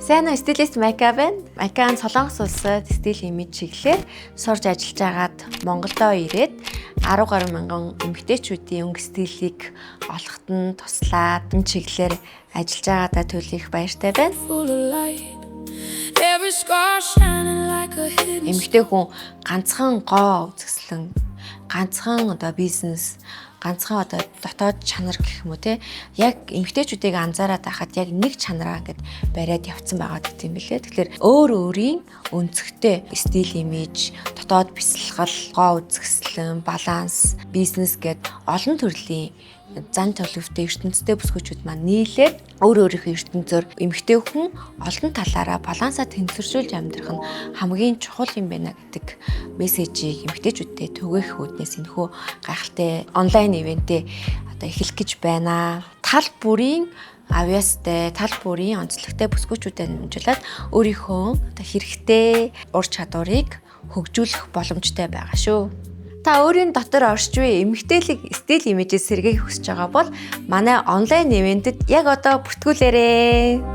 Сайн уу, стилист Майка байна. Майкаан Солонгос улсад стил имиж чиглэлээр сурж ажиллаж агаад Монголдо ирээд 10 гаруй мянган эмэгтэйчүүдийн өнгө стилийг олоход нь туслаад энэ чиглэлээр ажиллаж байгаадаа төлөөх баяртай байна. Эмэгтэй хүн ганцхан гоо үзэсгэлэн, ганцхан бизнес, ганцхан дотоод чанар гэх юм уу те, яг эмэгтэйчүүдийг анзаараад байхад яг нэг чанараа гэд бариад явцсан байгаа гэдэг юм билээ. Тэгэхээр өөр өөрийн өнцгтэй стил имиж, дотоод бясалгал, гоо үзэсгэлэн, баланс, бизнес гэд олон төрлийн зан төлөвтэй ертөнцтэй бүсгүүчүүд маань нийлээд өөр өөрийнхөө ертөнцөөр эмэгтэй хүн олон талаараа балансаа тэнцвэржүүлж амьдрах нь хамгийн чухал юм байна гэдэг мессежийг эмэгтэйчүүдтэй түгээх үүднээс энэхүү гайхалтай онлайн ивэнтээ эхлэх гэж байна. Тал бүрийн авьяастай, тал бүрийн онцлогтой бүсгүүчүүдэд нэмжлээд өөрийнхөө хэрэгтэй ур чадварыг хөгжүүлэх боломжтой байгаа шүү. Та өөрийн дотор орж буй эмэгтэйлэг стил имижээс сэргээх хүсэж байгаа бол манай онлайн ивэнтэд яг одоо бүртгүүлээрэй.